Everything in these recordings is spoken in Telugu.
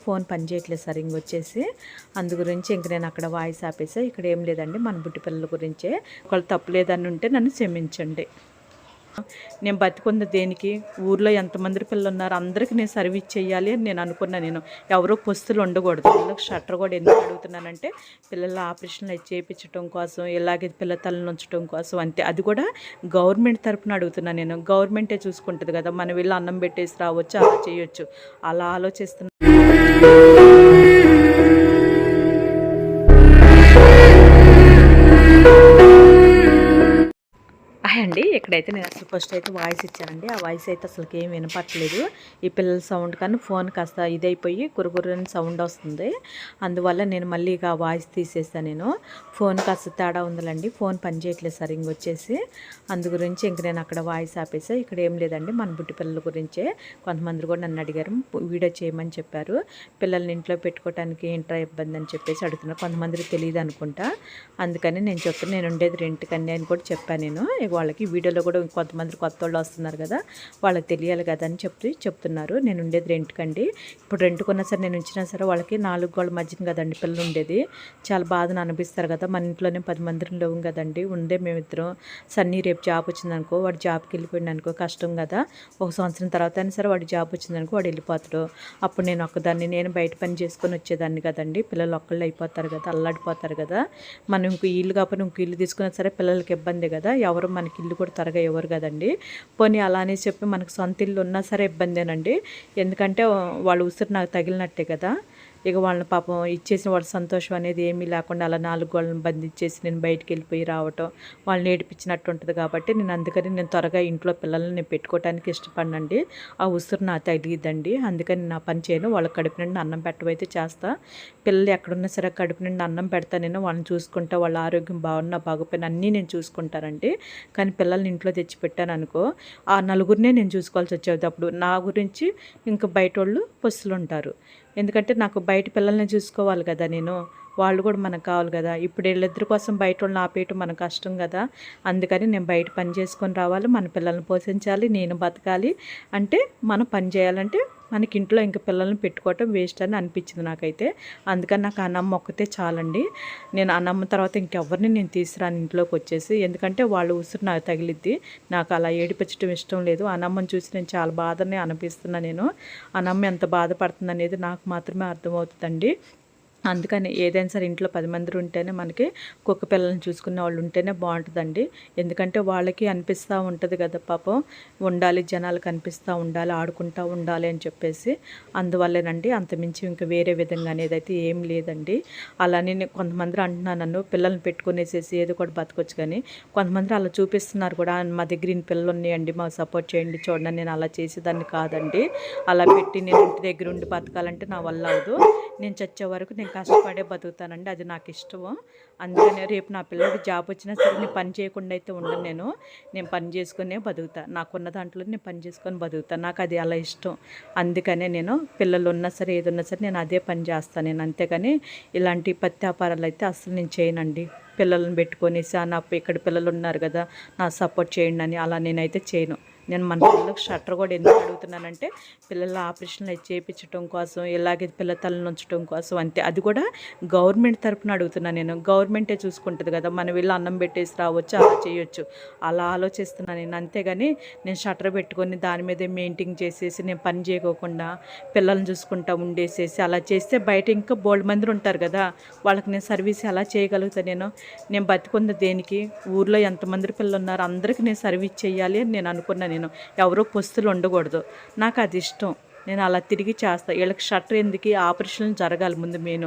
ఫోన్ పనిచేయట్లేదు సార్ ఇంకొచ్చేసి. అందు గురించి ఇంక నేను అక్కడ వాయిస్ ఆపేసా. ఇక్కడ ఏం లేదండి, మన బుట్టి పిల్లల గురించే. ఒకవేళ తప్పు లేదని ఉంటే నన్ను క్షమించండి. నేను బతికుంది దేనికి? ఊర్లో ఎంతమంది పిల్లలు ఉన్నారు, అందరికీ నేను సర్వీస్ చేయాలి అని నేను అనుకున్నా. నేను ఎవరో పొస్తులు ఉండకూడదు. పిల్లలకు షట్టర్ కూడా ఎందుకు అడుగుతున్నానంటే, పిల్లల ఆపరేషన్లు చేయించడం కోసం, ఇలాగే పిల్ల తలను ఉంచడం కోసం అంతే. అది కూడా గవర్నమెంట్ తరపున అడుగుతున్నాను నేను. గవర్నమెంటే చూసుకుంటుంది కదా, మనం వెళ్ళి అన్నం పెట్టేసి రావచ్చు, అలా చేయొచ్చు, అలా ఆలోచిస్తున్నాను. అండి ఇక్కడైతే నేను అసలు ఫస్ట్ అయితే వాయిస్ ఇచ్చానండి. ఆ వాయిస్ అయితే అసలు ఏం వినపట్లేదు. ఈ పిల్లల సౌండ్ కానీ ఫోన్ కాస్త ఇదైపోయి గురుగురని సౌండ్ వస్తుంది. అందువల్ల నేను మళ్ళీ ఇక వాయిస్ తీసేస్తాను. నేను ఫోన్ కాస్త తేడా ఉందండి, ఫోన్ పనిచేయట్లేదు సార్ ఇంకొచ్చేసి. అందు గురించి ఇంక నేను అక్కడ వాయిస్ ఆపేసా. ఇక్కడ ఏం లేదండి, మన బుట్టి పిల్లల గురించే. కొంతమంది కూడా నన్ను అడిగారు, వీడియో చేయమని చెప్పారు. పిల్లల్ని ఇంట్లో పెట్టుకోవడానికి ఏంట్రా ఇబ్బంది అని చెప్పేసి అడుగుతున్నారు. కొంతమందికి తెలియదు అనుకుంటా, అందుకని నేను చెప్తాను. నేను ఉండేది రెంట్కన్నీ అని కూడా చెప్పాను నేను. వాళ్ళకి వీడియోలో కూడా కొంతమంది కొత్త వాళ్ళు వస్తున్నారు కదా, వాళ్ళకి తెలియాలి కదా అని చెప్తున్నారు. నేను ఉండేది రెంట్కండి. ఇప్పుడు రెంట్కున్నా సరే, నేను ఉంచినా సరే వాళ్ళకి 4 గోళ్ళ మధ్యన కదండి పిల్లలు ఉండేది. చాలా బాధను అనిపిస్తారు కదా. మన ఇంట్లోనే 10 మంది లేవు కదండి, ఉండే మేమిద్దరం. సన్నీ రేపు జాబ్ వచ్చిందనుకో, వాడు జాబ్కి వెళ్ళిపోయింది అనుకో, కష్టం కదా. 1 సంవత్సరం తర్వాత అయినా సరే వాడు జాబ్ వచ్చిందనుకో, వాడు వెళ్ళిపోతాడు. అప్పుడు నేను ఒక్కదాన్ని, నేను బయట పని చేసుకొని వచ్చేదాన్ని కదండి. పిల్లలు ఒక్కళ్ళు అయిపోతారు కదా, అల్లాడిపోతారు కదా. మనం ఇంకో ఇల్లు కాకపోతే ఇంకో ఇల్లు తీసుకున్నా సరే పిల్లలకి ఇబ్బంది కదా. ఎవరు మనకి ఇల్లు కూడా త్వరగా ఇవ్వరు కదండి. పోనీ అలా అని చెప్పి మనకు సొంత ఇల్లు ఉన్నా సరే ఇబ్బందేనండి. ఎందుకంటే వాళ్ళు ఉసురు నాకు తగిలినట్టే కదా. ఇక వాళ్ళని పాపం ఇచ్చేసిన వాళ్ళ సంతోషం అనేది ఏమీ లేకుండా అలా 4 గోళ్ళని బంధించేసి నేను బయటికి వెళ్ళిపోయి రావటం, వాళ్ళని ఏడిపించినట్టు ఉంటుంది. కాబట్టి నేను అందుకని నేను త్వరగా ఇంట్లో పిల్లల్ని నేను పెట్టుకోవడానికి ఇష్టపడినండి. ఆ ఉసురు నాకు తగిలిద్దండి, అందుకని నా పని చేయను. వాళ్ళకి కడుపు నిండి అన్నం పెట్టవైతే చేస్తా. పిల్లలు ఎక్కడున్నా సరే కడుపు నిండి అన్నం పెడతా, నేను వాళ్ళని చూసుకుంటా. వాళ్ళ ఆరోగ్యం బాగున్నా బాగోపోయినా అన్నీ నేను చూసుకుంటానండి. కానీ పిల్లల్ని ఇంట్లో తెచ్చిపెట్టాను అనుకో, ఆ నలుగురినే నేను చూసుకోవాల్సి వచ్చేది. అప్పుడు నా గురించి ఇంకా బయట వాళ్ళు పొస్తులు ఉంటారు. ఎందుకంటే నాకు బయట పిల్లల్ని చూసుకోవాలి కదా నేను. వాళ్ళు కూడా మనకు కావాలి కదా. ఇప్పుడు వీళ్ళిద్దరి కోసం బయట వాళ్ళని ఆపేయటం మనకు కష్టం కదా. అందుకని నేను బయట పని చేసుకొని రావాలి, మన పిల్లల్ని పోషించాలి, నేను బతకాలి. అంటే మనం పని చేయాలంటే మనకి ఇంట్లో ఇంక పిల్లల్ని పెట్టుకోవటం వేస్ట్ అని అనిపించింది నాకైతే. అందుకని నాకు అన్నమ్మ ఒక్కతే చాలండి. నేను అన్నమ్మ తర్వాత ఇంకెవరిని నేను తీసుకురాను ఇంట్లోకి వచ్చేసి. ఎందుకంటే వాళ్ళు ఉసురు నాకు తగిలిద్ది. నాకు అలా ఏడిపించడం ఇష్టం లేదు. అన్నమ్మని చూసి నేను చాలా బాధనే అనిపిస్తున్నా. నేను అన్నమ్మ ఎంత బాధపడుతుంది అనేది నాకు మాత్రమే అర్థమవుతుందండి. అందుకని ఏదైనా సరే ఇంట్లో 10 మంది ఉంటేనే, మనకి కుక్క పిల్లల్ని చూసుకునే వాళ్ళు ఉంటేనే బాగుంటుందండి. ఎందుకంటే వాళ్ళకి అనిపిస్తూ ఉంటుంది కదా, పాపం ఉండాలి, జనాలకు అనిపిస్తూ ఉండాలి, ఆడుకుంటూ ఉండాలి అని చెప్పేసి. అందువల్లేనండి, అంతమించి ఇంకా వేరే విధంగా అనేది అయితే ఏం లేదండి. అలానే కొంతమంది అంటున్నాను, నన్ను పిల్లల్ని పెట్టుకునేసేసి ఏదో కూడా బతకొచ్చు. కానీ కొంతమంది అలా చూపిస్తున్నారు కూడా, మా దగ్గర ఇన్ని పిల్లలు ఉన్నాయండి, మాకు సపోర్ట్ చేయండి, చూడండి. నేను అలా చేసేదాన్ని కాదండి. అలా పెట్టి నేను ఇంటి దగ్గర ఉండి బతకాలంటే నా వల్ల అవ్వదు. నేను చచ్చే వరకు నేను కష్టపడే బతుకుతానండి, అది నాకు ఇష్టము. అందుకనే రేపు నా పిల్లలకి జాబ్ వచ్చినా సరే నేను పని చేయకుండా అయితే ఉండను. నేను పని చేసుకునే బతుకుతా. నాకున్న దాంట్లో నేను పని చేసుకొని బతుకుతాను. నాకు అది అలా ఇష్టం. అందుకనే నేను పిల్లలు ఉన్నా సరే ఏది ఉన్నా సరే నేను అదే పని చేస్తాను. నేను అంతేగాని ఇలాంటి పత్యాపారాలు అయితే అసలు నేను చేయనండి. పిల్లలను పెట్టుకొనేసి నా ఇక్కడ పిల్లలు ఉన్నారు కదా, నా సపోర్ట్ చేయండి అని అలా నేనైతే చేయను. నేను మన పిల్లలకు షట్టర్ కూడా ఎందుకు అడుగుతున్నానంటే, పిల్లల ఆపరేషన్లు చేయించడం కోసం, ఇలాగే పిల్ల తలను ఉంచడం కోసం అంతే. అది కూడా గవర్నమెంట్ తరపున అడుగుతున్నాను నేను. గవర్నమెంటే చూసుకుంటుంది కదా, మనం వెళ్ళి అన్నం పెట్టేసి రావచ్చు, అలా చేయొచ్చు, అలా ఆలోచిస్తున్నాను నేను. అంతేగాని నేను షట్టర్ పెట్టుకొని దాని మీదే మెయింటైన్ చేసేసి నేను పని చేయకోకుండా పిల్లల్ని చూసుకుంటా ఉండేసేసి అలా చేస్తే బయట ఇంకా బోల్డ్ మంది ఉంటారు కదా, వాళ్ళకి నేను సర్వీస్ ఎలా చేయగలుగుతాను? నేను బతికుంది దేనికి? ఊర్లో ఎంతమంది పిల్లలు ఉన్నారు, అందరికీ నేను సర్వీస్ చేయాలి అని నేను అనుకున్నాను. నేను ఎవరో పొస్తులు ఉండకూడదు, నాకు అది ఇష్టం. నేను అలా తిరిగి చేస్తాను. వీళ్ళకి షట్టర్ ఎందుకు? ఆపరేషన్లు జరగాలి ముందు. మెయిన్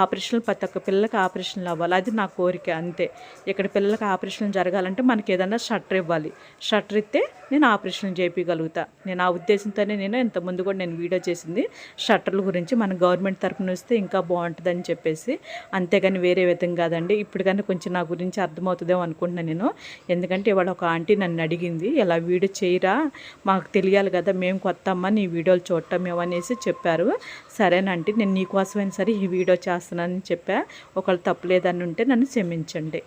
ఆపరేషన్లు, ప్రతి ఒక్క పిల్లలకి ఆపరేషన్లు అవ్వాలి, అది నా కోరిక అంతే. ఇక్కడ పిల్లలకి ఆపరేషన్లు జరగాలంటే మనకి ఏదైనా షట్టర్ ఇవ్వాలి. షట్టర్ ఇస్తే నేను ఆపరేషన్ చేయగలుగుతా. నేను ఆ ఉద్దేశంతోనే నేను ఇంతకుముందు కూడా నేను వీడియో చేసింది షట్టర్ల గురించి. మన గవర్నమెంట్ తరఫున వస్తే ఇంకా బాగుంటుందని చెప్పేసి, అంతేగాని వేరే విధంగా కాదండి. ఇప్పుడు కానీ కొంచెం నా గురించి అర్థమవుతుందేమో అనుకుంటున్నాను నేను. ఎందుకంటే ఇవాళ ఒక ఆంటీ నన్ను అడిగింది, ఇలా వీడియో చేయరా, మాకు తెలియాలి కదా, మేము కొత్త అమ్మ నీ వీడియోలు చూడటం ఏమనేసి చెప్పారు. సరేనంటే నేను నీకోసమైనా సరే ఈ వీడియో చేస్తున్నానని చెప్పా. ఒకళ్ళు తప్పులేదని ఉంటే నన్ను క్షమించండి.